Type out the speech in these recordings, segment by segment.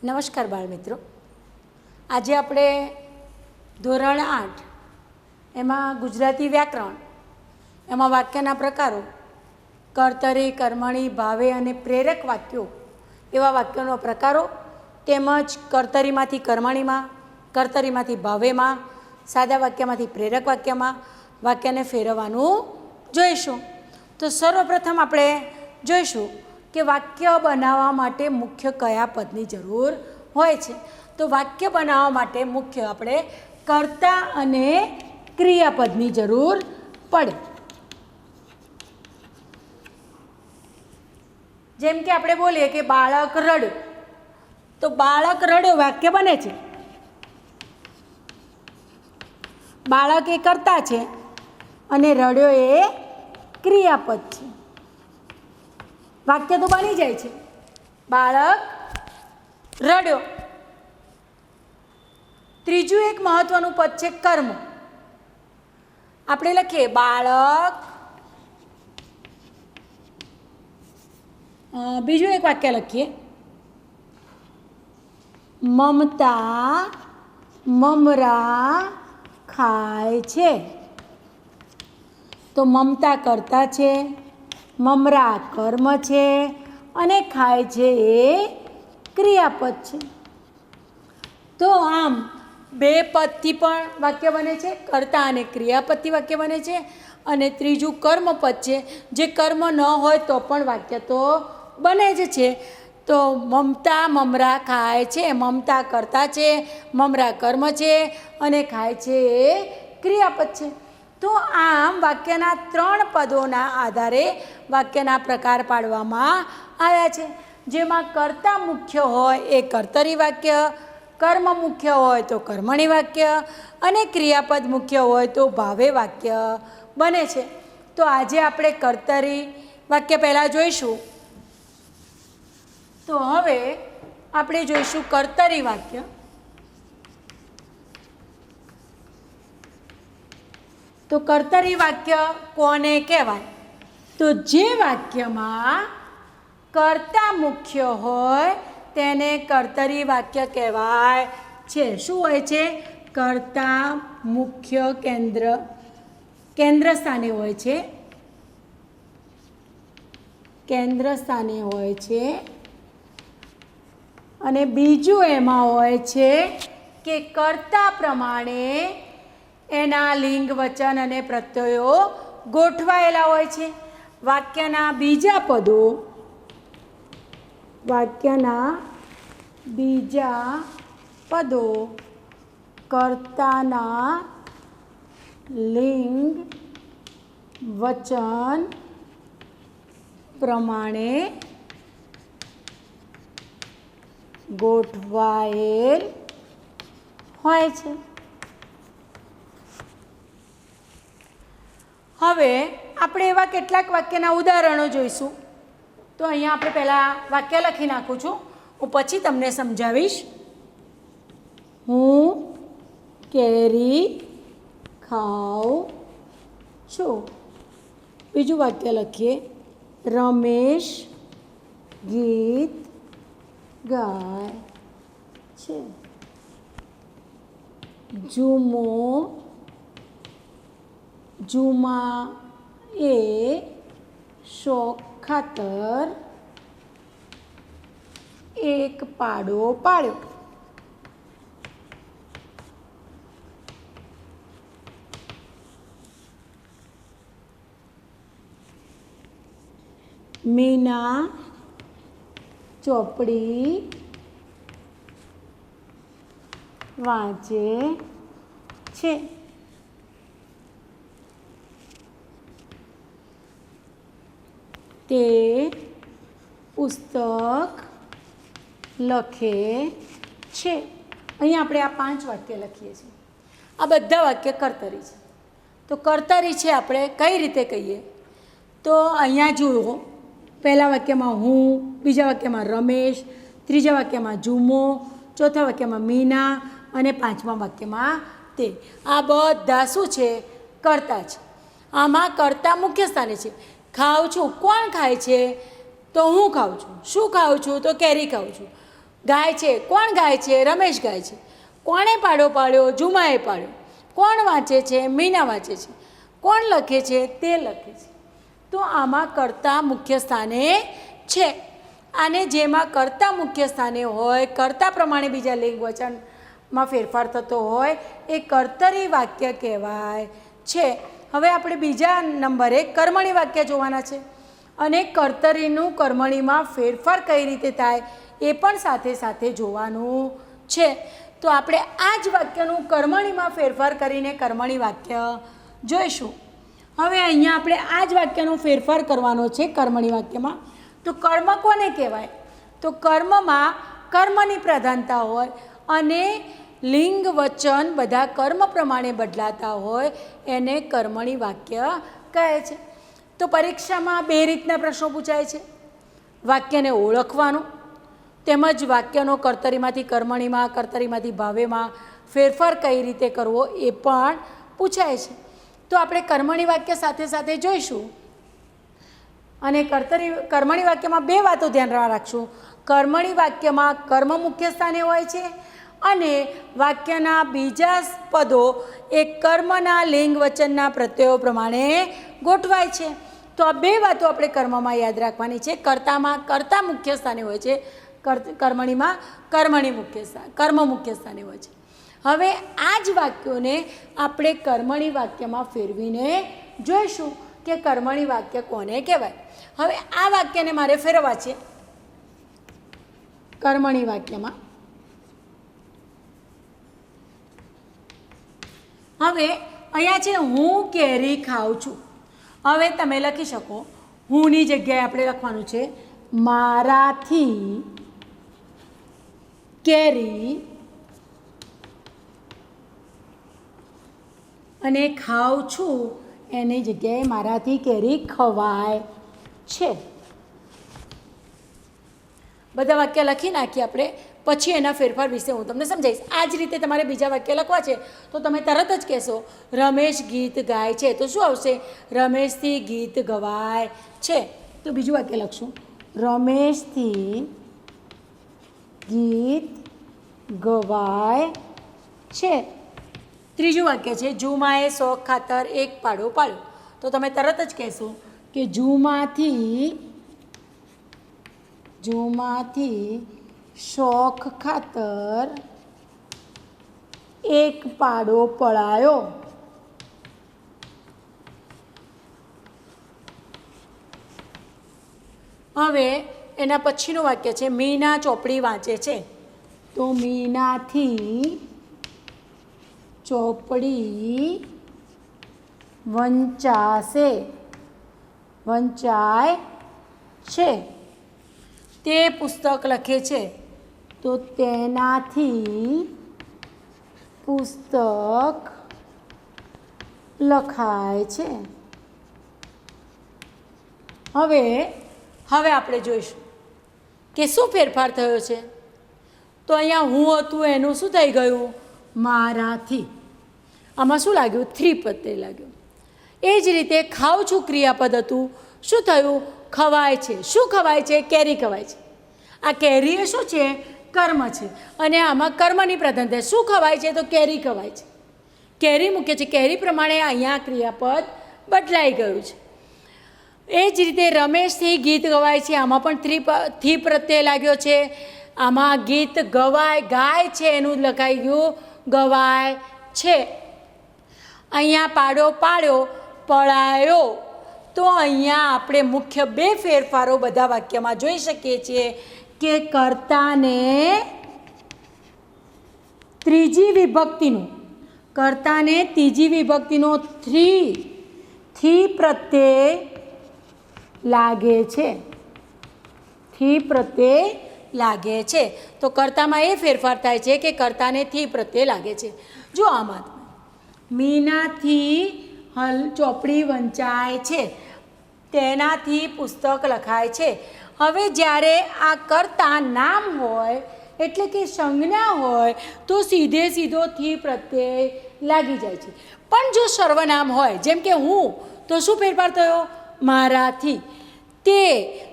નમસ્કાર બાળમિત્રો, આજે આપણે ધોરણ 8 એમાં ગુજરાતી વ્યાકરણ એમાં વાક્યના પ્રકારો કર્તરી, કર્મણી, ભાવે અને પ્રેરક વાક્યો એવા વાક્યોના પ્રકારો તેમજ કર્તરીમાંથી કર્મણીમાં, કર્તરીમાંથી ભાવેમાં, સાદા વાક્યમાંથી પ્રેરક વાક્યમાં વાક્યને ફેરવવાનું જોઈશું. તો સર્વપ્રથમ આપણે જોઈશું કે વાક્ય બનાવવા માટે મુખ્ય કયા પદની જરૂર હોય છે. તો વાક્ય બનાવવા માટે મુખ્ય આપણે કર્તા અને ક્રિયાપદની જરૂર પડે. જેમ કે આપણે બોલીએ કે બાળક રડ્યો, તો બાળક રડ્યો વાક્ય બને છે. બાળક એ કર્તા છે અને રડ્યો એ ક્રિયાપદ છે. વાક્ય તો બની જાય છે. બાળક રડ્યો. ત્રીજું એક મહત્વનું પદ છે કર્મ. આપણે લખીએ બાળક, બીજું એક વાક્ય લખીએ મમતા મમરા ખાય છે. તો મમતા કર્તા છે, મમરા કર્મ છે અને ખાય છે એ ક્રિયાપદ છે. તો આમ બે પદથી પણ વાક્ય બને છે, કર્તા અને ક્રિયાપદથી વાક્ય બને છે. અને ત્રીજું કર્મપદ છે, જે કર્મ ન હોય તો પણ વાક્ય તો બને જ છે. તો મમતા મમરા ખાય છે, મમતા કર્તા છે, મમરા કર્મ છે અને ખાય છે એ ક્રિયાપદ છે. તો આમ વાક્યના 3 પદોના આધારે વાક્યના પ્રકાર પાડવામાં આવ્યા છે. જેમાં કર્તા મુખ્ય હોય એ કર્તરી વાક્ય, કર્મ મુખ્ય હોય તો કર્મણી વાક્ય અને ક્રિયાપદ મુખ્ય હોય તો ભાવે વાક્ય બને છે. તો આજે આપણે કર્તરી વાક્ય પહેલાં જોઈશું. તો હવે આપણે જોઈશું કર્તરી વાક્ય. તો કર્તરી વાક્ય કોને કહેવાય? તો જે વાક્યમાં કર્તા મુખ્ય હોય તેને કર્તરી વાક્ય કહેવાય છે. શું હોય છે? કર્તા મુખ્ય કેન્દ્ર સ્થાને હોય છે. કેન્દ્ર સ્થાને હોય છે. અને બીજું એમાં હોય છે કે કર્તા પ્રમાણે એના લિંગ, વચન અને પ્રત્યયો ગોઠવાયેલા હોય છે. વાક્યના બીજા પદો કર્તાના લિંગ, વચન પ્રમાણે ગોઠવાયેલ હોય છે. હવે આપણે એવા કેટલાક વાક્યના ઉદાહરણો જોઈશું. તો અહીંયા આપણે પહેલાં વાક્ય લખી નાખું છું, હું પછી તમને સમજાવીશ. હું કેરી ખાઉં છું. બીજું વાક્ય લખીએ રમેશ ગીત ગાય છે. જુમા એ શોખ ખાતર એક પાડો પાડ્યો. મીના ચોપડી વાંચે છે. તે પુસ્તક લખે છે. અહીંયા આપણે આ 5 વાક્ય લખીએ છીએ. આ બધા વાક્ય કર્તરી છે. તો કર્તરી છે આપણે કઈ રીતે કહીએ? તો અહીંયા જુઓ, પહેલા વાક્યમાં હું, બીજા વાક્યમાં રમેશ, ત્રીજા વાક્યમાં જુમો, ચોથા વાક્યમાં મીના અને 5મા વાક્યમાં તે. આ બધા શું છે? કર્તા છે. આમાં કર્તા મુખ્ય સ્થાને છે. ખાઉં છું, કોણ ખાય છે? તો હું ખાઉં છું. શું ખાઉં છું? તો કેરી ખાઉં છું. ગાય છે, કોણ ગાય છે? રમેશ ગાય છે. કોણે પાડો પાડ્યો? જુમાએ પાડ્યો. કોણ વાંચે છે? મીના વાંચે છે. કોણ લખે છે? તે લખે છે. તો આમાં કર્તા મુખ્ય સ્થાને છે. અને જેમાં કર્તા મુખ્ય સ્થાને હોય, કર્તા પ્રમાણે બીજા લિંગ વચનમાં ફેરફાર થતો હોય એ કર્તરી વાક્ય કહેવાય છે. હવે આપણે બીજા નંબરે કર્મણી વાક્ય જોવાના છે અને કર્તરીનું કર્મણીમાં ફેરફાર કઈ રીતે થાય એ પણ સાથે સાથે જોવાનું છે. તો આપણે આ જ વાક્યનું કર્મણીમાં ફેરફાર કરીને કર્મણી વાક્ય જોઈશું. હવે અહીંયા આપણે આ જ વાક્યનો ફેરફાર કરવાનો છે કર્મણી વાક્યમાં. તો કર્મ કોને કહેવાય? તો કર્મમાં કર્મની પ્રધાનતા હોય અને લિંગ વચન બધા કર્મ પ્રમાણે બદલાતા હોય એને કર્મણી વાક્ય કહે છે. તો પરીક્ષામાં બે રીતના પ્રશ્નો પૂછાય છે. વાક્યને ઓળખવાનું તેમજ વાક્યનો કર્તરીમાંથી કર્મણીમાં, કર્તરીમાંથી ભાવેમાં ફેરફાર કઈ રીતે કરવો એ પણ પૂછાય છે. તો આપણે કર્મણી વાક્ય સાથે સાથે જોઈશું. અને કર્મણી વાક્યમાં બે વાતો ધ્યાનમાં રાખશું. કર્મણી વાક્યમાં કર્મ મુખ્ય સ્થાને હોય છે અને વાક્યના બીજા પદો એ કર્મના લિંગ વચનના પ્રત્યયો પ્રમાણે ગોઠવાય છે. તો આ બે વાતો આપણે કર્મમાં યાદ રાખવાની છે. કર્તામાં કર્તા મુખ્ય સ્થાને હોય છે, કર્મણીમાં કર્મ મુખ્ય સ્થાને હોય છે. હવે આ જ વાક્યોને આપણે કર્મણી વાક્યમાં ફેરવીને જોઈશું કે કર્મણી વાક્ય કોને કહેવાય. હવે આ વાક્યને મારે ફેરવવા છે કર્મણી વાક્યમાં. હવે અહીંયા છે હું કેરી ખાઉં છું. હવે તમે લખી શકો હુંની જગ્યાએ આપણે લખવાનું છે મારાથી કેરી અને ખાઉં છું એની જગ્યાએ મારાથી કેરી ખવાય છે. બધા વાક્ય લખી નાખીએ આપણે, પછી એના ફેરફાર વિશે હું તમને સમજાવીશ. આ જ રીતે તમારે બીજા વાક્ય લખવા છે તો તમે તરત જ કહેશો રમેશ ગીત ગાય છે, તો શું આવશે? રમેશથી ગીત ગવાય છે. તો બીજું વાક્ય લખશું રમેશથી ગીત ગવાય છે. ત્રીજું વાક્ય છે જુમાએ શોખ ખાતર એક પાડો પાડ્યો. તો તમે તરત જ કહેશો કે જુમાથી શોખ ખાતર એક પાડો પડાયો. હવે એના પછીનું વાક્ય છે મીના ચોપડી વાંચે છે. તો મીનાથી ચોપડી વંચાય છે. તે પુસ્તક લખે છે. તો તેનાથી પુસ્તક લખાય છે. હવે આપણે જોઈશું કે શું ફેરફાર થયો છે. તો અહીંયા હું હતું એનું શું થઈ ગયું? મારાથી. આમાં શું લાગ્યું? થ્રી પ્રત્યય લાગ્યું. એ જ રીતે ખાઉં છું ક્રિયાપદ હતું, શું થયું? ખવાય છે. શું ખવાય છે? કેરી ખવાય છે. આ કેરી એ શું છે? કર્મ છે. અને આમાં કર્મની પ્રધાનતા. શું ખવાય છે? તો કેરી ખવાય છે. કેરી મૂકે છે. કેરી પ્રમાણે અહીંયા ક્રિયાપદ બદલાઈ ગયું છે. એ જ રીતે રમેશથી ગીત ગવાય છે. આમાં પણ થી પ્રત્યય લાગ્યો છે. આમાં ગીત ગાય છે એનું લખાઈ ગયું ગવાય છે. અહીંયા પાડો પાડ્યો, પડાયો. તો અહીંયા આપણે મુખ્ય બે ફેરફારો બધા વાક્યમાં જોઈ શકીએ છીએ કે કર્તાને ત્રીજી વિભક્તિનો થી પ્રત્યય લાગે છે. તો કર્તામાં એ ફેરફાર થાય છે કે કર્તાને થી પ્રત્યય લાગે છે. જો આમાં મીનાથી ચોપડી વંચાય છે, તેનાથી પુસ્તક લખાય છે. હવે જ્યારે આ કર્તા નામ હોય એટલે કે સંજ્ઞા હોય તો સીધો થી પ્રત્યય લાગી જાય છે. પણ જો સર્વનામ હોય જેમ કે હું, તો શું ફેરફાર થયો? મારાથી. તે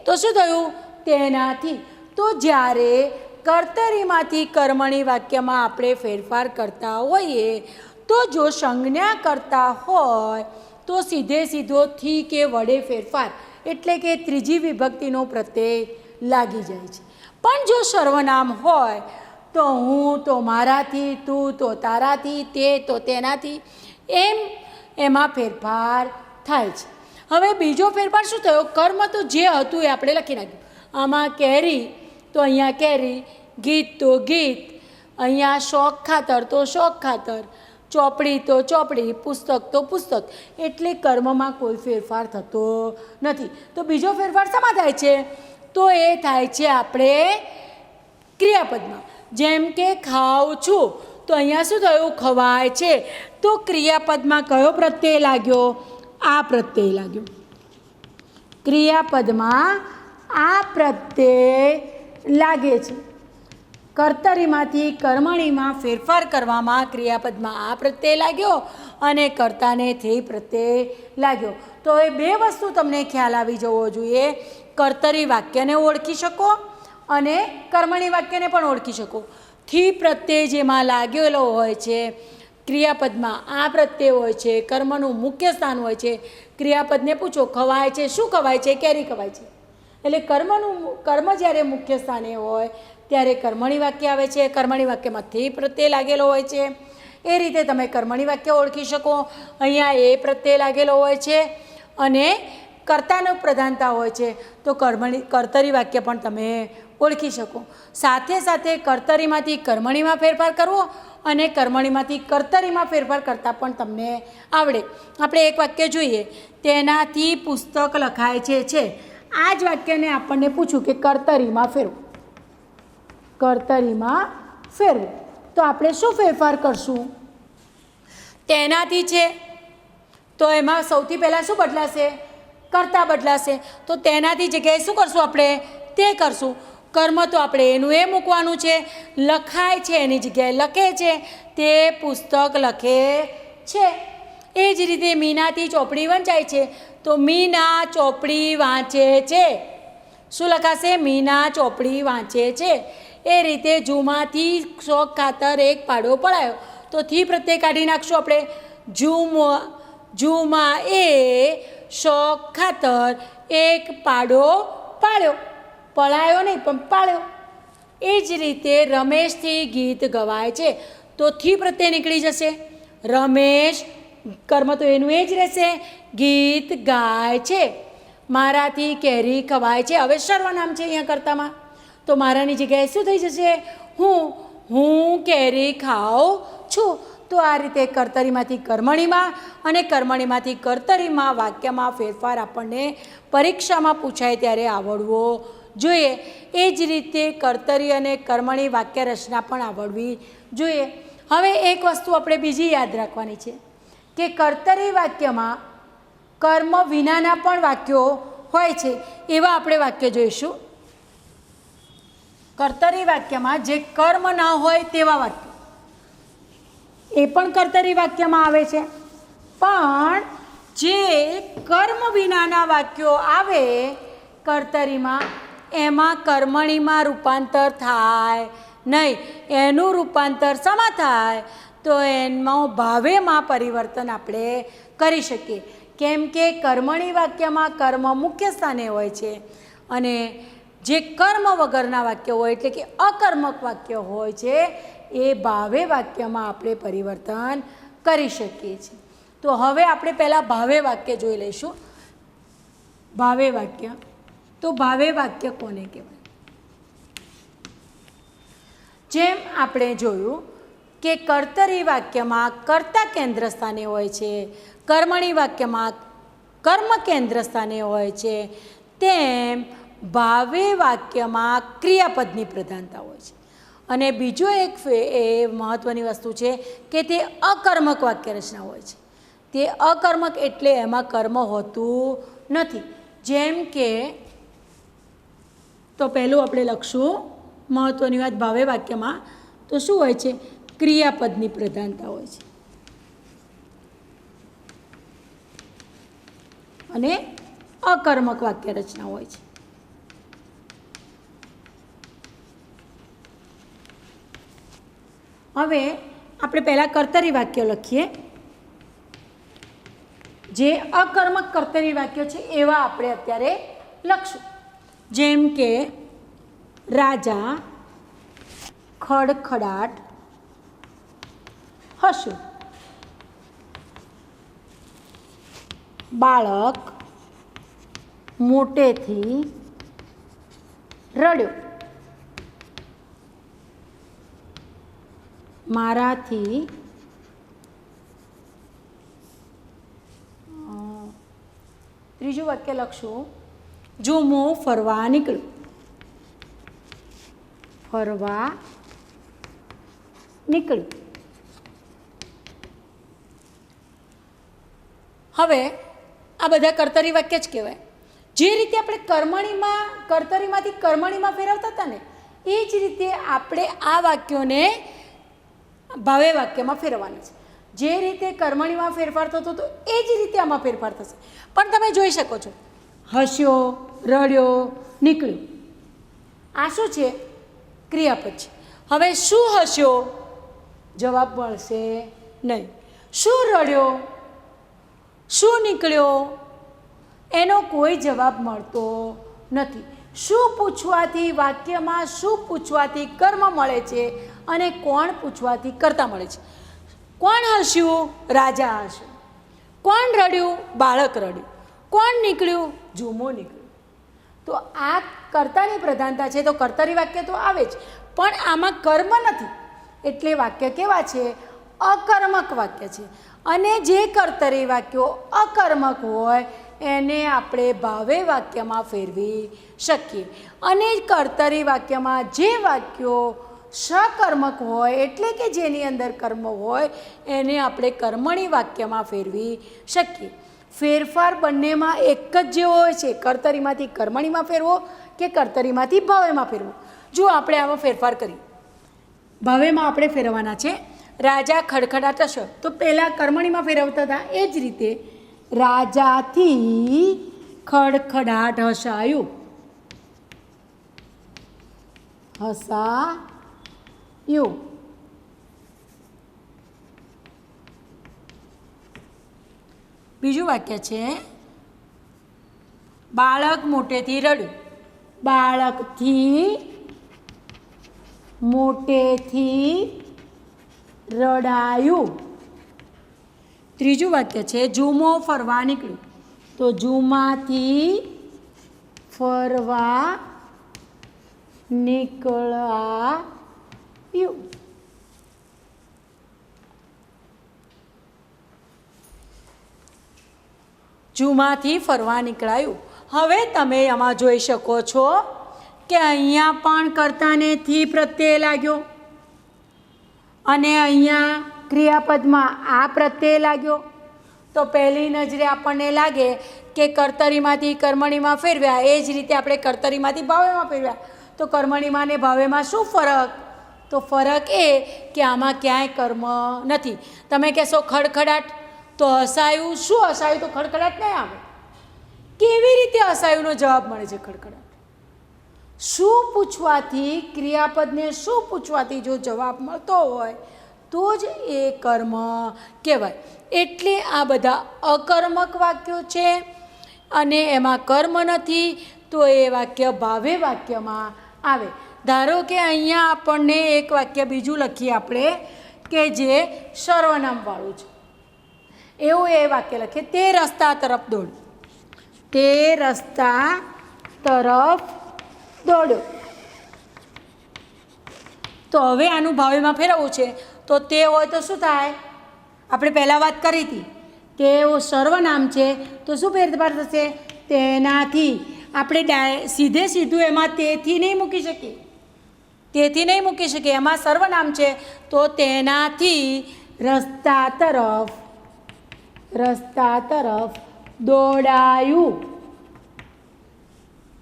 તો શું થયું? તેનાથી. તો જ્યારે કર્તરીમાંથી કર્મણી વાક્યમાં આપણે ફેરફાર કરતા હોઈએ તો જો સંજ્ઞા કરતા હોય તો સીધો થી કે વડે ફેરફાર એટલે કે ત્રીજી વિભક્તિનો પ્રત્યય લાગી જાય છે. પણ જો સર્વનામ હોય તો હું તો મારાથી, તું તો તારાથી, તે તો તેનાથી, એમાં ફેરફાર થાય છે. હવે બીજો ફેરફાર શું થયો? કર્મ તો જે હતું એ આપણે લખી નાખ્યું. આમાં કેરી તો અહીંયા કેરી, ગીત તો ગીત, અહીંયા શોખ ખાતર તો શોખ ખાતર, ચોપડી તો ચોપડી, પુસ્તક તો પુસ્તક. એટલે કર્મમાં કોઈ ફેરફાર થતો નથી. તો બીજો ફેરફાર શામાં થાય છે? તો એ થાય છે આપણે ક્રિયાપદમાં. જેમ કે ખાઉં છું તો અહીંયા શું થયું? ખવાય છે. તો ક્રિયાપદમાં કયો પ્રત્યય લાગ્યો? આ પ્રત્યય લાગ્યો. ક્રિયાપદમાં આ પ્રત્યય લાગે છે. કર્તરીમાંથી કર્મણીમાં ફેરફાર કરવામાં ક્રિયાપદમાં આ પ્રત્યય લાગ્યો અને કર્તાને થી પ્રત્યય લાગ્યો. તો એ બે વસ્તુ તમને ખ્યાલ આવી જવો જોઈએ. કર્તરી વાક્યને ઓળખી શકો અને કર્મણી વાક્યને પણ ઓળખી શકો. થી પ્રત્યય જેમાં લાગેલો હોય છે, ક્રિયાપદમાં આ પ્રત્યય હોય છે, કર્મનું મુખ્ય સ્થાન હોય છે. ક્રિયાપદને પૂછો ખવાય છે, શું ખવાય છે? કેરી ખવાય છે. એટલે કર્મ જ્યારે મુખ્ય સ્થાને હોય ત્યારે કર્મણી વાક્ય આવે છે. કર્મણી વાક્યમાં થી પ્રત્યય લાગેલો હોય છે. એ રીતે તમે કર્મણી વાક્ય ઓળખી શકો. અહીંયા એ પ્રત્યય લાગેલો હોય છે અને કર્તાનું પ્રધાનતા હોય છે તો કર્તરી વાક્ય પણ તમે ઓળખી શકો. સાથે સાથે કર્તરીમાંથી કર્મણીમાં ફેરફાર કરવો અને કર્મણીમાંથી કર્તરીમાં ફેરફાર કરતાં પણ તમને આવડે. આપણે એક વાક્ય જોઈએ, તેનાથી પુસ્તક લખાય છે. આ જ વાક્યને આપણને પૂછું કે કર્તરીમાં ફેરવું. કર્તરીમાં ફેરવું તો આપણે શું ફેરફાર કરશું? તેનાથી છે તો એમાં સૌથી પહેલાં શું બદલાશે? કર્તા બદલાશે. તો તેનાથી જગ્યાએ શું કરશું? આપણે તે કરશું. કર્મ તો આપણે એનું એ મૂકવાનું છે. લખાય છે એની જગ્યાએ લખે છે. તે પુસ્તક લખે છે. એ જ રીતે મીનાથી ચોપડી વંચાય છે તો મીના ચોપડી વાંચે છે. શું લખાશે? મીના ચોપડી વાંચે છે. એ રીતે જુમાંથી શોખ ખાતર એક પાડો પડાયો તો થી પ્રત્યય કાઢી નાખશું આપણે. જુમાં એ શોખ ખાતર એક પાડો પાડ્યો. પડાયો નહીં પણ પાડ્યો. એ જ રીતે રમેશથી ગીત ગવાય છે તો થી પ્રત્યય નીકળી જશે. રમેશ કર્મ તો એનું એ જ રહેશે. ગીત ગાય છે. મારાથી કેરી ખવાય છે. હવે સર્વનામ છે અહીંયા કર્તામાં તો મારાની જગ્યાએ શું થઈ જશે? હું કેરી ખાઉં છું. તો આ રીતે કર્તરીમાંથી કર્મણીમાં અને કર્મણીમાંથી કર્તરીમાં વાક્યમાં ફેરફાર આપણને પરીક્ષામાં પૂછાય ત્યારે આવડવો જોઈએ. એ જ રીતે કર્તરી અને કર્મણી વાક્ય રચના પણ આવડવી જોઈએ. હવે એક વસ્તુ આપણે બીજી યાદ રાખવાની છે કે કર્તરી વાક્યમાં કર્મ વિનાના પણ વાક્યો હોય છે. એવા આપણે વાક્ય જોઈશું. કર્તરી વાક્યમાં જે કર્મ ના હોય તેવા વાક્ય એ પણ કર્તરી વાક્યમાં આવે છે. પણ જે કર્મ વિનાના વાક્યો આવે કર્તરીમાં એમાં કર્મણીમાં રૂપાંતર થાય નહીં. એનું રૂપાંતર શામાં થાય? તો એમાં ભાવેમાં પરિવર્તન આપણે કરી શકીએ. કેમ કે કર્મણી વાક્યમાં કર્મ મુખ્ય સ્થાને હોય છે અને જે કર્મ વગરના વાક્ય હોય એટલે કે અકર્મક વાક્ય હોય છે એ ભાવે વાક્યમાં આપણે પરિવર્તન કરી શકીએ છીએ. તો હવે આપણે પહેલાં ભાવે વાક્ય જોઈ લઈશું. ભાવે વાક્ય તો ભાવે વાક્ય કોને કહેવાય? જેમ આપણે જોયું કે કર્તરી વાક્યમાં કર્તા કેન્દ્ર સ્થાને હોય છે, કર્મણી વાક્યમાં કર્મ કેન્દ્ર સ્થાને હોય છે, તેમ ભાવે વાક્યમાં ક્રિયાપદની પ્રધાનતા હોય છે. અને બીજો એક એ મહત્ત્વની વસ્તુ છે કે તે અકર્મક વાક્ય રચના હોય છે. તે અકર્મક એટલે એમાં કર્મ હોતું નથી. જેમ કે તો પહેલું આપણે લખશું મહત્ત્વની વાત ભાવે વાક્યમાં તો શું હોય છે? ક્રિયાપદની પ્રધાનતા હોય છે અને અકર્મક વાક્ય રચના હોય છે. હવે આપણે પહેલાં કર્તરી વાક્ય લખીએ. જે અકર્મક કર્તરી વાક્યો છે એવા આપણે અત્યારે લખશું. જેમ કે રાજા ખડખડાટ હસ્યું, બાળક મોટેથી રડ્યો, મારાથી ત્રીજું વાક્ય લખશું. જુમો ફરવા નીકળ્યું, ફરવા નીકળ્યું. હવે આ બધા કર્તરી વાક્ય જ કહેવાય. જે રીતે આપણે કર્તરીમાંથી કર્મણીમાં ફેરવતા હતા ને એ જ રીતે આપણે આ વાક્યોને ભાવે વાક્યમાં ફેરવવાના છે. જે રીતે કર્મણીમાં ફેરફાર થતો હતો એ જ રીતે આમાં ફેરફાર થશે. પણ તમે જોઈ શકો છો, હસ્યો, રડ્યો, નીકળ્યું, આ શું છે? ક્રિયાપદ છે. હવે શું હસ્યો? જવાબ મળશે નહીં. શું રડ્યો? શું નીકળ્યો? એનો કોઈ જવાબ મળતો નથી. શું પૂછવાથી વાક્યમાં શું પૂછવાથી કર્મ મળે છે અને કોણ પૂછવાથી કર્તા મળે છે? કોણ હસ્યું? રાજા હસ્યું. કોણ રડ્યું? બાળક રડ્યું. કોણ નીકળ્યું? જુમો નીકળ્યું. તો આ કર્તાની પ્રધાનતા છે, તો કર્તરી વાક્ય તો આવે જ, પણ આમાં કર્મ નથી. એટલે વાક્ય કેવા છે? અકર્મક વાક્ય છે. અને જે કર્તરી વાક્યો અકર્મક હોય એને આપણે ભાવે વાક્યમાં ફેરવી શકીએ. અને કર્તરી વાક્યમાં જે વાક્યો સકર્મક હોય એટલે કે જેની અંદર કર્મ હોય એને આપણે કર્મણી વાક્યમાં ફેરવી શકીએ. ફેરફાર બંનેમાં એક જ જેવો હોય છે. કર્તરીમાંથી કર્મણીમાં ફેરવો કે કર્તરીમાંથી ભાવેમાં ફેરવો. જો આપણે આમાં ફેરફાર કરીએ, ભાવેમાં આપણે ફેરવવાના છે. રાજા ખડખડાટ હસ્યો, તો પહેલાં કર્મણીમાં ફેરવતા હતા એ જ રીતે રાજાથી ખડખડાટ હસાયું, હસાયું. બીજું વાક્ય છે બાળક મોટેથી રડ્યું, બાળકથી મોટેથી રડાયું. ત્રીજું વાક્ય છે જુમો ફરવા નીકળ્યું, તો જુમાથી ફરવા નીકળાયું. જુમાથી ફરવા નીકળાયું. હવે તમે આમાં જોઈ શકો છો કે અહીંયા પણ કર્તાને થી પ્રત્યય લાગ્યો અને અહીંયા ક્રિયાપદમાં આ પ્રત્યય લાગ્યો. તો પહેલી નજરે આપણને લાગે કે કર્તરીમાંથી કર્મણીમાં ફેરવ્યા, એ જ રીતે આપણે કર્તરીમાંથી ભાવેમાં ફેરવ્યા. તો કર્મણીમાં ને ભાવેમાં શું ફરક? તો ફરક એ કે આમાં ક્યાંય કર્મ નથી. તમે કહેશો ખડખડાટ, તો હસાયું. શું હસાયું? તો ખડખડાટ નહીં આવે. કેવી રીતે હસાયુંનો જવાબ મળે છે? ખડખડાટ. શું પૂછવાથી, ક્રિયાપદને શું પૂછવાથી જો જવાબ મળતો હોય તો જ એ કર્મ કહેવાય. એટલે આ બધા અકર્મક વાક્યો છે અને એમાં કર્મ નથી, તો એ વાક્ય ભાવે વાક્યમાં આવે. ધારો કે અહીંયા આપણને એક વાક્ય બીજું લખીએ આપણે કે જે સર્વનામવાળું છે. એવું એ વાક્ય લખીએ, તે રસ્તા તરફ દોડ, તે રસ્તા તરફ દોડ્યો. તો હવે આનું ભાવેમાં ફેરવવું છે, તો તે હોય તો શું થાય? આપણે પહેલાં વાત કરી હતી, તે સર્વનામ છે તો શું ફેરફાર થશે? તેનાથી. આપણે સીધે સીધું એમાં તેથી નહીં મૂકી શકીએ, તેથી નહીં મૂકી શકીએ. એમાં સર્વનામ છે તો તેનાથી રસ્તા તરફ દોડાયું.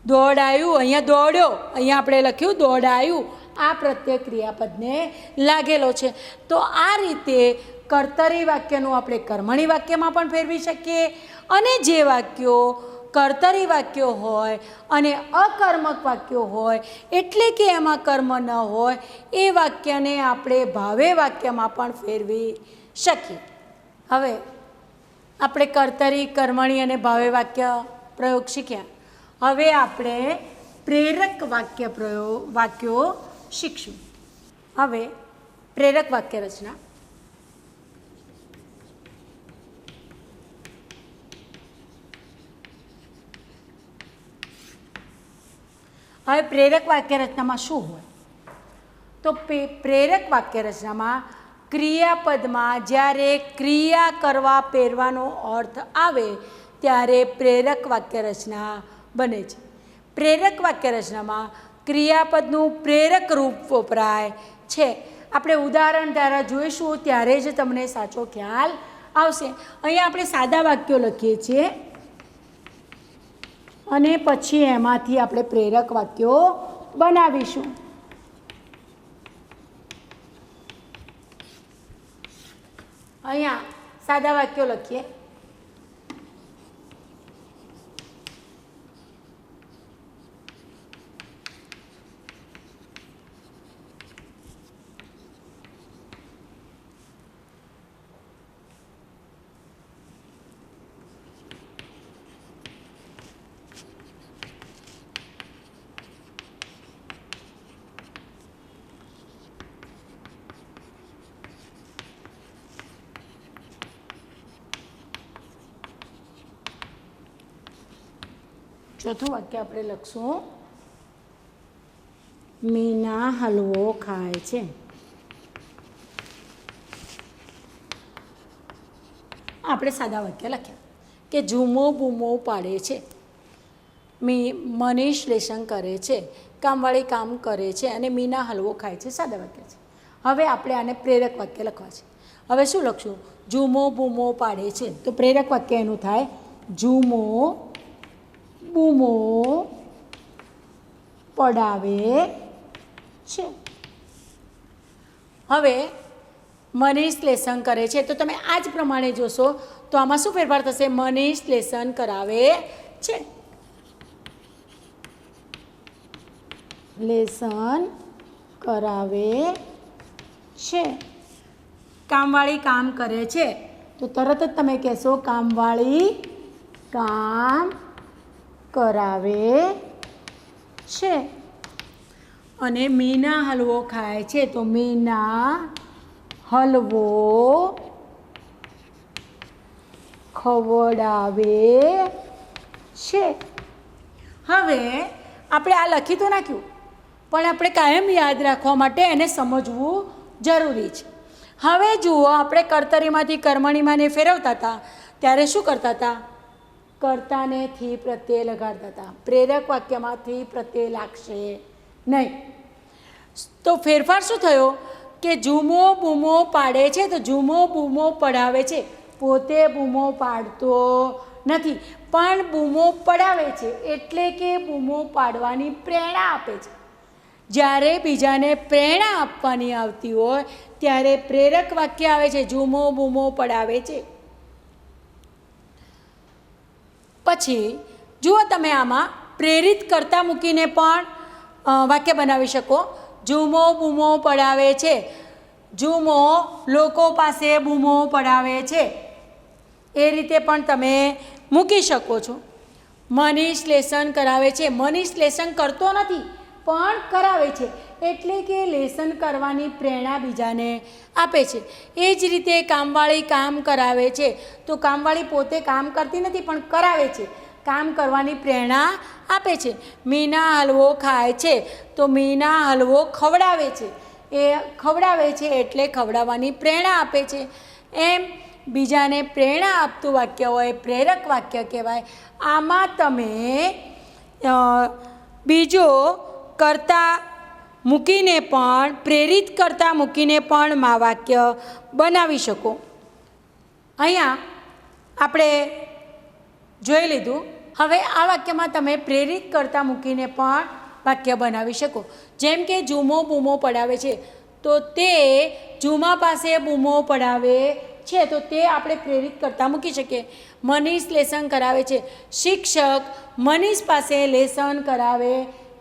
દોડાયું, અહીંયા દોડ્યો, અહીંયા આપણે લખ્યું દોડાયું. આ પ્રત્યય ક્રિયાપદને લાગેલો છે. તો આ રીતે કર્તરી વાક્યનું આપણે કર્મણી વાક્યમાં પણ ફેરવી શકીએ અને જે વાક્યો કર્તરી વાક્યો હોય અને અકર્મક વાક્યો હોય, એટલે કે એમાં કર્મ ન હોય, એ વાક્યને આપણે ભાવે વાક્યમાં પણ ફેરવી શકીએ. હવે આપણે કર્તરી, કર્મણી અને ભાવે વાક્ય પ્રયોગ શીખ્યા. હવે આપણે પ્રેરક વાક્યો શીખશું. હવે પ્રેરક વાક્ય રચના. હવે પ્રેરક વાક્ય રચનામાં શું હોય? તો પ્રેરક વાક્ય રચનામાં ક્રિયાપદમાં જ્યારે ક્રિયા કરવા પહેરવાનો અર્થ આવે ત્યારે પ્રેરક વાક્ય રચના બને છે. પ્રેરક વાક્ય રચનામાં ક્રિયાપદનું પ્રેરક રૂપ વપરાય છે. આપણે ઉદાહરણ દ્વારા જોઈશું ત્યારે જ તમને સાચો ખ્યાલ આવશે. અહીંયા આપણે સાદા વાક્યો લખીએ છીએ અને પછી એમાંથી આપણે પ્રેરક વાક્યો બનાવીશું. અહીંયા સાદા વાક્યો લખીએ. ચોથું વાક્ય આપણે લખશું, મીના હલવો ખાય છે. આપણે સાદા વાક્ય લખ્યા કે ઝૂમો બૂમો પાડે છે, મનીષ લેસન કરે છે, કામવાળી કામ કરે છે અને મીના હલવો ખાય છે. સાદા વાક્ય છે. હવે આપણે આને પ્રેરક વાક્ય લખવા છે. હવે શું લખશું? ઝૂમો બૂમો પાડે છે. તો પ્રેરક વાક્ય એનું થાય ઝૂમો બૂમો પડાવે છે. હવે મનીષ લેસન કરે છે, તો તમે આ જ પ્રમાણે જોશો તો આમાં શું ફેરફાર થશે? મનીષ લેસન કરાવે છે. લેસન કરાવે છે. કામવાળી કામ કરે છે, તો તરત જ તમે કહેશો કામવાળી કામ કરાવે છે. અને મીના હલવો ખાય છે, તો મીના હલવો ખવડાવે છે. હવે આપણે આ લખી તો નાખ્યું, પણ આપણે કાયમ યાદ રાખવા માટે એને સમજવું જરૂરી છે. હવે જુઓ, આપણે કર્તરીમાંથી કર્મણીમાં ને ફેરવતા હતા ત્યારે શું કરતા હતા? કર્તાને થી પ્રત્યય લગાડતા હતા. પ્રેરક વાક્યમાંથી પ્રત્યય લાગશે નહીં. તો ફેરફાર શું થયો કે ઝૂમો બૂમો પાડે છે, તો ઝૂમો બૂમો પડાવે છે. પોતે બૂમો પાડતો નથી, પણ બૂમો પડાવે છે, એટલે કે બૂમો પાડવાની પ્રેરણા આપે છે. જ્યારે બીજાને પ્રેરણા આપવાની આવતી હોય ત્યારે પ્રેરક વાક્ય આવે છે, ઝૂમો બૂમો પડાવે છે. પછી જુઓ, તમે આમાં પ્રેરિત કરતા મૂકીને પણ વાક્ય બનાવી શકો. ઝૂમો બૂમો પડાવે છે, ઝૂમો લોકો પાસે બૂમો પડાવે છે, એ રીતે પણ તમે મૂકી શકો છો. મનીષ લેસન કરાવે છે, મનીષ લેસન કરતો નથી પણ કરાવે છે, એટલે કે લેસન કરવાની પ્રેરણા બીજાને આપે છે. એ જ રીતે કામવાળી કામ કરાવે છે, તો કામવાળી પોતે કામ કરતી નથી પણ કરાવે છે, કામ કરવાની પ્રેરણા આપે છે. મીના હલવો ખાય છે, તો મીના હલવો ખવડાવે છે, એ ખવડાવે છે એટલે ખવડાવવાની પ્રેરણા આપે છે. એમ બીજાને પ્રેરણા આપતું વાક્ય હોય પ્રેરક વાક્ય કહેવાય. આમાં તમે બીજો કરતા મૂકીને પણ, પ્રેરિત કરતા મૂકીને પણ વાક્ય બનાવી શકો. અહીંયા આપણે જોઈ લીધું. હવે આ વાક્યમાં તમે પ્રેરિત કરતા મૂકીને પણ વાક્ય બનાવી શકો. જેમ કે ઝૂમો બૂમો પડાવે છે, તો તે ઝૂમા પાસે બૂમો પડાવે છે તો તે આપણે પ્રેરિત કરતા મૂકી શકીએ. મનીષ લેસન કરાવે છે. શિક્ષક મનીષ પાસે લેસન કરાવે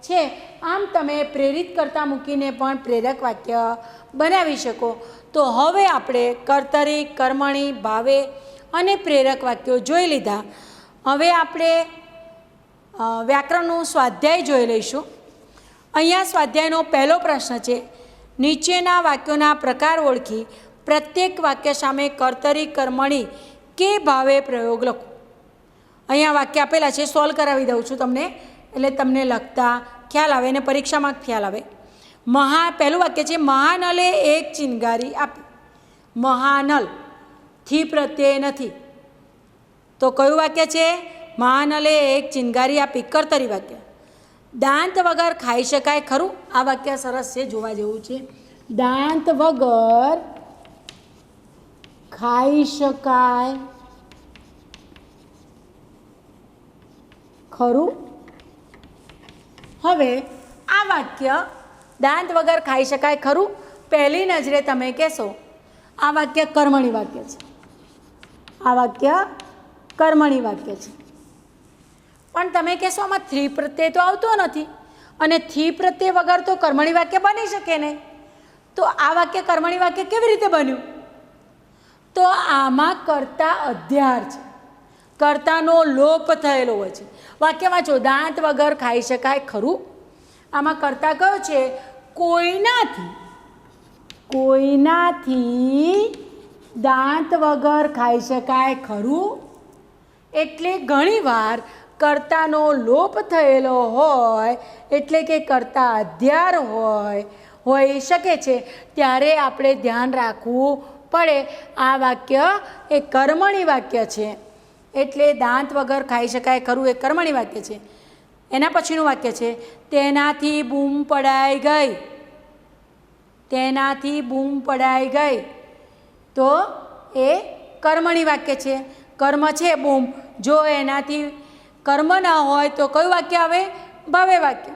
છે. આમ તમે પ્રેરિત કરતા મૂકીને પણ પ્રેરક વાક્ય બનાવી શકો. તો હવે આપણે કર્તરી, કર્મણી, ભાવે અને પ્રેરક વાક્યો જોઈ લીધા. હવે આપણે વ્યાકરણનું સ્વાધ્યાય જોઈ લઈશું. અહીંયા સ્વાધ્યાયનો પહેલો પ્રશ્ન છે, નીચેના વાક્યોના પ્રકાર ઓળખી પ્રત્યેક વાક્ય સામે કર્તરી, કર્મણી કે ભાવે પ્રયોગ લખો. અહીંયા વાક્ય આપેલા છે, સોલ્વ કરાવી દઉં છું તમને, એટલે તમને લખતા ખ્યાલ આવે અને પરીક્ષામાં ખ્યાલ આવે. પહેલું વાક્ય છે, મહાનલે એક ચિનગારી આપી. મહાનલ થી પ્રત્યય નથી, તો કયું વાક્ય છે? મહાનલે એક ચિનગારી આપી, કર્તરી વાક્ય. દાંત વગર ખાઈ શકાય ખરું? આ વાક્ય સરસ છે, જોવા જેવું છે. દાંત વગર ખાઈ શકાય ખરું? હવે આ વાક્ય દાંત વગર ખાઈ શકાય ખરું, પહેલી નજરે તમે કહેશો આ વાક્ય કર્મણી વાક્ય છે. આ વાક્ય કર્મણી વાક્ય છે. પણ તમે કહેશો આમાં થી પ્રત્યય તો આવતો નથી, અને થી પ્રત્યય વગર તો કર્મણી વાક્ય બની શકે નહીં. તો આ વાક્ય કર્મણી વાક્ય કેવી રીતે બન્યું? તો આમાં કર્તા અધ્યાર છે, કર્તાનો લોપ થયેલો હોય છે. વાક્ય વાંચો, દાંત વગર ખાઈ શકાય ખરું. આમાં કર્તા કયો છે? કોઈનાથી. કોઈનાથી દાંત વગર ખાઈ શકાય ખરું. એટલે ઘણીવાર કર્તાનો લોપ થયેલો હોય, એટલે કે કર્તા અધ્યાર હોઈ શકે છે, ત્યારે આપણે ધ્યાન રાખવું પડે. આ વાક્ય એ કર્મણી વાક્ય છે, એટલે દાંત વગર ખાઈ શકાય ખરું એ કર્મણી વાક્ય છે. એના પછીનું વાક્ય છે, તેનાથી બૂમ પડાઈ ગઈ. તેનાથી બૂમ પડાઈ ગઈ, તો એ કર્મણી વાક્ય છે. કર્મ છે બૂમ, જો એનાથી કર્મ ના હોય તો કયું વાક્ય આવે? ભાવે વાક્ય.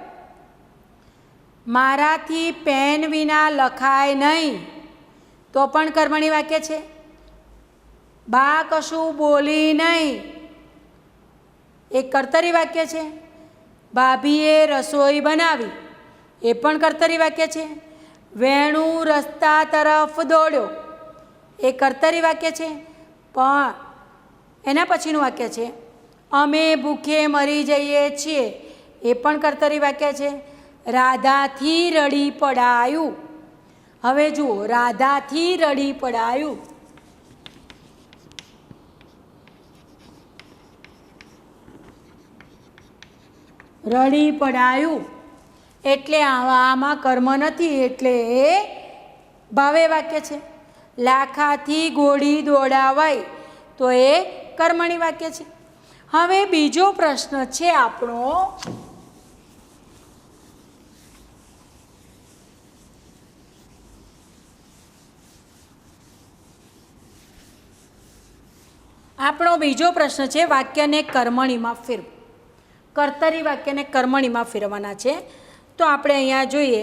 મારાથી પેન વિના લખાય નહીં, તો પણ કર્મણી વાક્ય છે. બા કશું બોલી નહીં, એ કર્તરી વાક્ય છે. ભાભીએ રસોઈ બનાવી, એ પણ કર્તરી વાક્ય છે. વેણુ રસ્તા તરફ દોડ્યો, એ કર્તરી વાક્ય છે. પણ એના પછીનું વાક્ય છે, અમે ભૂખે મરી જઈએ છીએ, એ પણ કર્તરી વાક્ય છે. રાધાથી રડી પડાયું. હવે જુઓ, રાધાથી રડી પડાયું. રડી પડાયું એટલે આમાં કર્મ નથી, એટલે એ ભાવે વાક્ય છે. લાખાથી ઘોડી દોડાવાય, તો એ કર્મણી વાક્ય છે. હવે બીજો પ્રશ્ન છે આપણો, બીજો પ્રશ્ન છે, વાક્યને કર્મણીમાં ફેરવો. કર્તરી વાક્યને કર્મણીમાં ફેરવવાના છે. તો આપણે અહીંયા જોઈએ,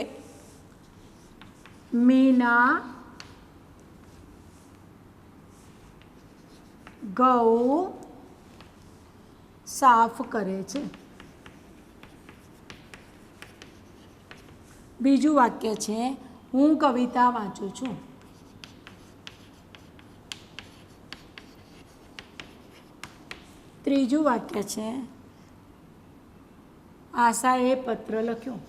મીના ઘઉં સાફ કરે છે. બીજું વાક્ય છે, હું કવિતા વાંચું છું. ત્રીજું વાક્ય છે, આશાએ પત્ર લખ્યો.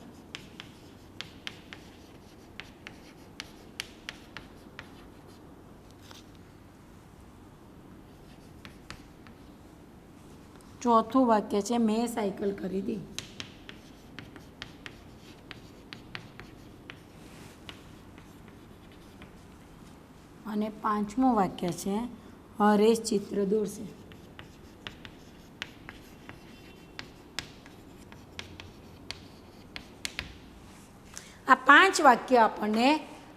ચોથું વાક્ય છે, મેં સાયકલ ખરીદી. અને પાંચમું વાક્ય છે, હરેશ ચિત્ર દોરશે. આ 5 વાક્ય આપણને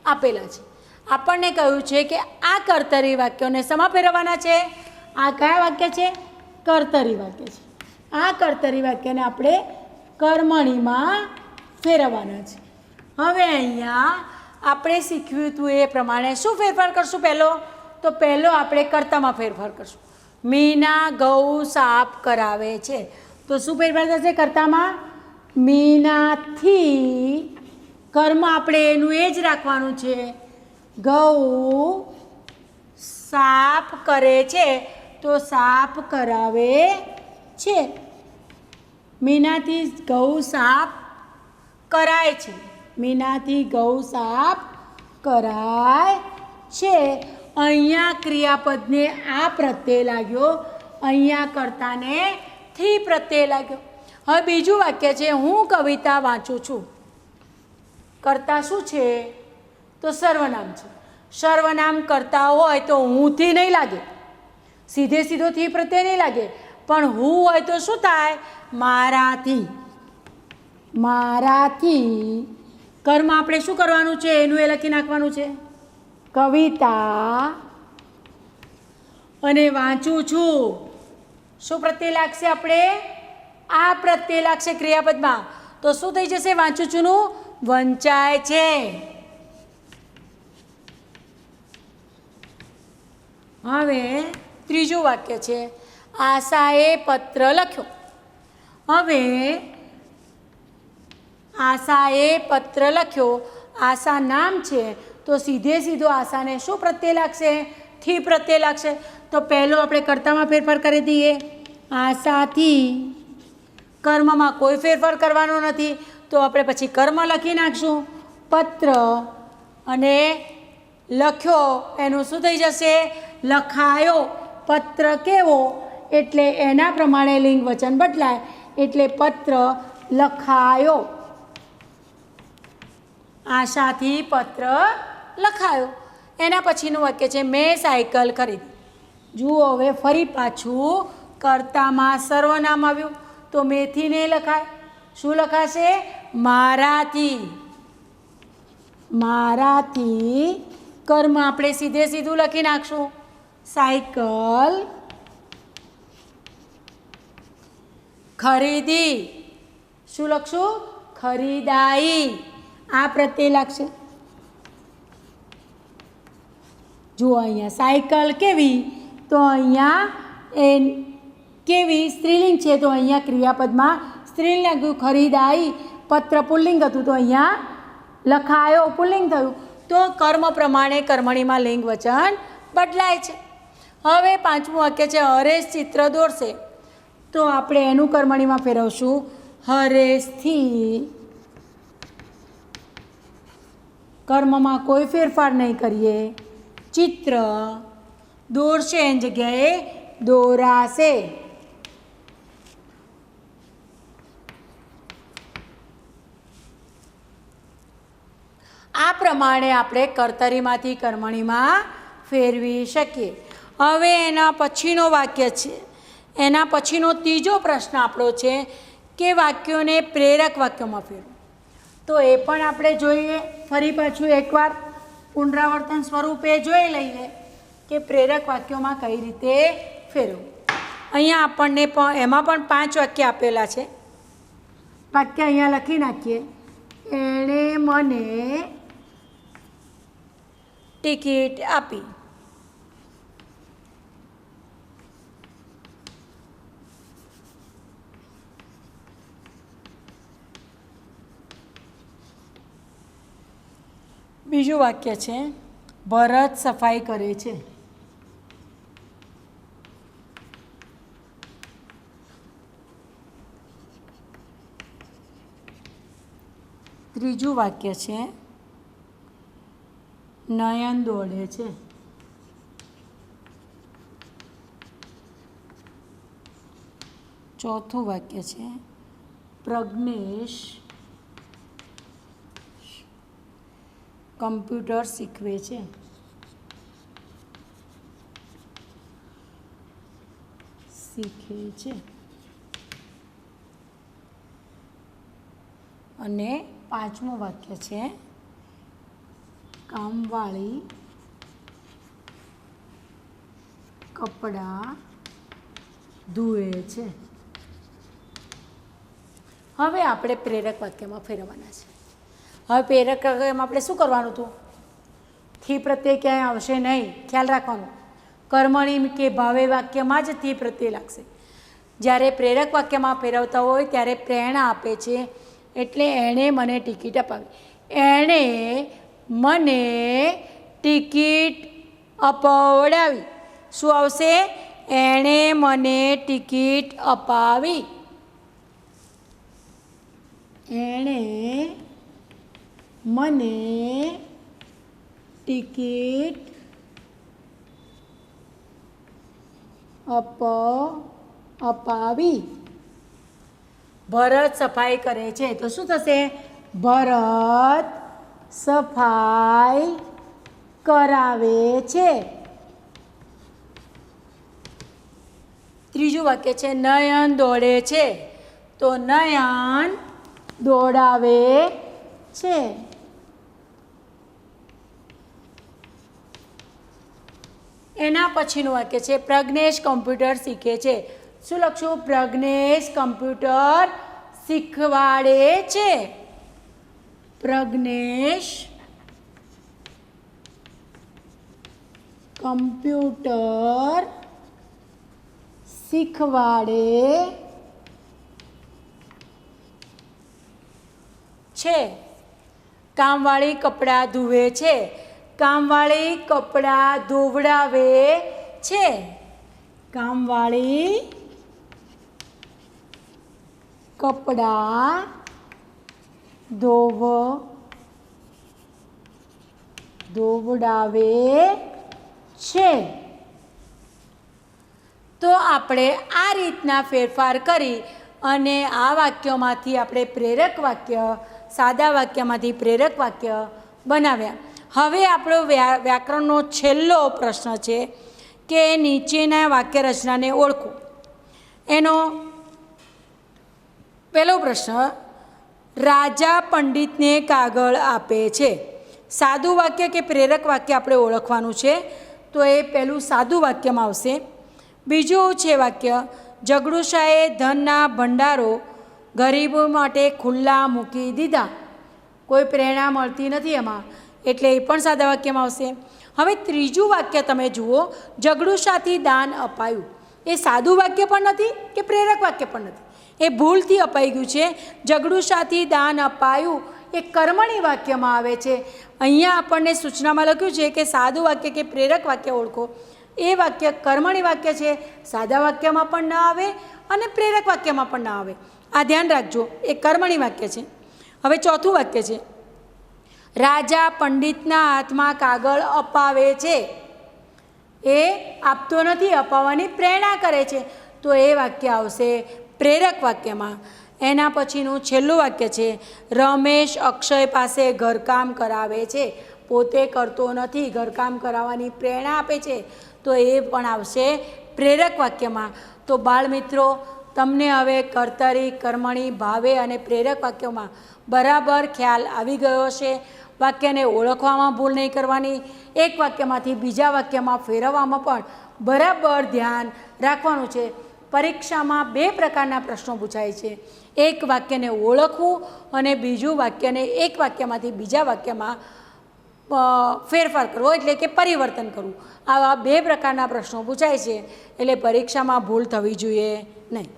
આપેલા છે. આપણને કહ્યું છે કે આ કર્તરી વાક્યોને શેમાં ફેરવવાના છે? આ કયા વાક્ય છે? કર્તરી વાક્ય છે. આ કર્તરી વાક્યને આપણે કર્મણીમાં ફેરવવાના છે. હવે અહીંયા આપણે શીખ્યું હતું એ પ્રમાણે શું ફેરફાર કરશું? પહેલો તો પહેલો આપણે કર્તામાં ફેરફાર કરશું. મીના ઘઉં સાફ કરાવે છે, તો શું ફેરફાર થશે કર્તામાં? મીનાથી કર્મ આપણે એનું એ જ રાખવાનું છે. ઘઉં સાફ કરે છે તો સાફ કરાવે છે. મીનાથી ઘઉં સાફ કરાય છે. મીનાથી ઘઉં સાફ કરાય છે. અહીંયા ક્રિયાપદને આ પ્રત્યય લાગ્યો, અહીંયા કર્તાને થી પ્રત્યય લાગ્યો. હવે બીજું વાક્ય છે, હું કવિતા વાંચું છું. કર્તા શું છે? તો સર્વનામ છે. સર્વનામ કરતા હોય તો હુંથી નહીં લાગે, સીધે સીધો થી પ્રત્યય નહીં લાગે, પણ હું હોય તો શું થાય? મારાથી. મારાથી કર્મ આપણે શું કરવાનું છે? એનું એ લખી નાખવાનું છે. કવિતા અને વાંચું છું, શું પ્રત્યય લાગશે? આપણે આ પ્રત્યય લાગશે ક્રિયાપદમાં, તો શું થઈ જશે? વાંચું છુંનું વંચાય છે. હવે ત્રીજું વાક્ય છે, આશાએ પત્ર લખ્યો. હવે આશાએ પત્ર લખ્યો, આશા નામ છે તો સીધે સીધો આશાને શું પ્રત્યય લાગશે? થી પ્રત્યય લાગશે. તો પહેલો આપણે કર્તામાં ફેરફાર કરી દઈએ. આશાથી કર્મમાં કોઈ ફેરફાર કરવાનો નથી, તો આપણે પછી કર્મ લખી નાખશું. પત્ર અને લખ્યો એનું શું થઈ જશે? લખાયો. પત્ર કેવો એટલે એના પ્રમાણે લિંગ વચન બદલાય, એટલે પત્ર લખાયો. આશાથી પત્ર લખાયો. એના પછીનું વાક્ય છે, મેં સાયકલ ખરીદી. જુઓ હવે ફરી પાછું કર્તામાં સર્વનામ આવ્યું, તો મેથી નહીં લખાય, શું લખાશે? મારાથી. મારાથી કર્મ આપણે સીધે સીધું લખી નાખશું. સાયકલ ખરીદી, શું લખશું? ખરીદાઈ. આ પ્રત્યય લાગશે. જુઓ અહીંયા સાયકલ કેવી, તો અહીંયા એ કેવી સ્ત્રીલિંગ છે, તો અહીંયા ક્રિયાપદમાં સ્ત્રીલિંગ લાગ્યું. ખરીદાઈ પત્ર પુલ્લિંગ હતું, તો અહીંયા લખાયો પુલ્લિંગ થયું. તો કર્મ પ્રમાણે કર્મણીમાં લિંગ વચન બદલાય છે. હવે પાંચમું વાક્ય છે, હરેશ ચિત્ર દોરશે. તો આપણે એનું કર્મણીમાં ફેરવશું. હરેશથી કર્મમાં કોઈ ફેરફાર નહીં કરીએ. ચિત્ર દોરશે એની જગ્યાએ દોરાશે. આ પ્રમાણે આપણે કર્તરીમાંથી કર્મણીમાં ફેરવી શકીએ. હવે એના પછીનો વાક્ય છે, એના પછીનો ત્રીજો પ્રશ્ન આપણો છે કે વાક્યોને પ્રેરક વાક્યોમાં ફેરવો. તો એ પણ આપણે જોઈએ. ફરી પાછું એકવાર પુનરાવર્તન સ્વરૂપે જોઈ લઈએ કે પ્રેરક વાક્યોમાં કઈ રીતે ફેરવવું. અહીંયા આપણને એમાં પણ 5 વાક્ય આપેલા છે. વાક્ય અહીંયા લખી નાખીએ. એણે મને ટિકિટ આપી. બીજું વાક્ય છે, ભરત સફાઈ કરે છે. ત્રીજું વાક્ય છે, નયન દોડે છે. ચોથું વાક્ય છે, પ્રજ્ઞેશ કમ્પ્યુટર શીખવે છે. શીખે છે. અને પાંચમું વાક્ય છે, કામવાળી કપડાં ધુએ છે. હવે આપણે પ્રેરક વાક્યમાં ફેરવવાના છે. હવે પ્રેરક વાક્યમાં આપણે શું કરવાનું હતું? થી પ્રત્યય ક્યાંય આવશે નહીં, ખ્યાલ રાખવાનો. કર્મણી કે ભાવે વાક્યમાં જ થી પ્રત્યય લાગશે. જ્યારે પ્રેરક વાક્યમાં ફેરવતા હોય ત્યારે પ્રેરણા આપે છે, એટલે એણે મને ટિકિટ અપાવી. એણે મને ટિકિટ અપાવડાવી. શું આવશે? એણે મને ટિકિટ અપાવી. એણે મને ટિકિટ અપાવી. ભરત સફાઈ કરે છે તો શું થશે? ભરત સફાઈ કરાવે છે. ત્રીજું વાક્ય છે નયન દોડે છે તો નયન દોડાવે છે. એના પછીનું વાક્ય છે પ્રજ્ઞેશ કમ્પ્યુટર શીખે છે. શું લખશું? પ્રજ્ઞેશ કમ્પ્યુટર શીખવાડે છે. પ્રજ્ઞેશ કમ્પ્યુટર શીખવાડે છે. કામવાળી કપડાં ધુએ છે. કામવાળી કપડાં ધોવડાવે છે. કામવાળી કપડાં ધોવડાવે છે. તો આપણે આ રીતના ફેરફાર કરી અને આ વાક્યોમાંથી આપણે પ્રેરક વાક્ય, સાદા વાક્યમાંથી પ્રેરક વાક્ય બનાવ્યા. હવે આપણો વ્યાકરણનો છેલ્લો પ્રશ્ન છે કે નીચેના વાક્ય રચનાને ઓળખો. એનો પહેલો પ્રશ્ન, રાજા પંડિતને કાગળ આપે છે. સાદું વાક્ય કે પ્રેરક વાક્ય આપણે ઓળખવાનું છે, તો એ પહેલું સાદું વાક્યમાં આવશે. બીજું છે વાક્ય, જગડુશાએ ધનના ભંડારો ગરીબો માટે ખુલ્લા મૂકી દીધા. કોઈ પ્રેરણા મળતી નથી એમાં, એટલે એ પણ સાદા વાક્યમાં આવશે. હવે ત્રીજું વાક્ય તમે જુઓ, જગડુશાથી દાન અપાયું. એ સાદું વાક્ય પણ નથી કે પ્રેરક વાક્ય પણ નથી, એ ભૂલથી અપાઈ ગયું છે. જગડુશાથી દાન અપાયું એ કર્મણી વાક્યમાં આવે છે. અહીંયા આપણને સૂચનામાં લખ્યું છે કે સાદું વાક્ય કે પ્રેરક વાક્ય ઓળખો. એ વાક્ય કર્મણી વાક્ય છે, સાદા વાક્યમાં પણ ન આવે અને પ્રેરક વાક્યમાં પણ ન આવે. આ ધ્યાન રાખજો, એ કર્મણી વાક્ય છે. હવે ચોથું વાક્ય છે, રાજા પંડિતના હાથમાં કાગળ અપાવે છે. એ આપતો નથી, અપાવવાની પ્રેરણા કરે છે, તો એ વાક્ય આવશે પ્રેરક વાક્યમાં. એના પછીનું છેલ્લું વાક્ય છે, રમેશ અક્ષય પાસે ઘરકામ કરાવે છે. પોતે કરતો નથી, ઘરકામ કરાવવાની પ્રેરણા આપે છે, તો એ પણ આવશે પ્રેરક વાક્યમાં. તો બાળમિત્રો, તમને હવે કર્તરી, કર્મણી, ભાવે અને પ્રેરક વાક્યોમાં બરાબર ખ્યાલ આવી ગયો હશે. વાક્યને ઓળખવામાં ભૂલ નહીં કરવાની. એક વાક્યમાંથી બીજા વાક્યમાં ફેરવવામાં પણ બરાબર ધ્યાન રાખવાનું છે. પરીક્ષામાં 2 પ્રકારના પ્રશ્નો પૂછાય છે. એક વાક્યને ઓળખવું અને બીજું વાક્યને એક વાક્યમાંથી બીજા વાક્યમાં ફેરફાર કરવો, એટલે કે પરિવર્તન કરવું. આવા 2 પ્રકારના પ્રશ્નો પૂછાય છે, એટલે પરીક્ષામાં ભૂલ થવી જોઈએ નહીં.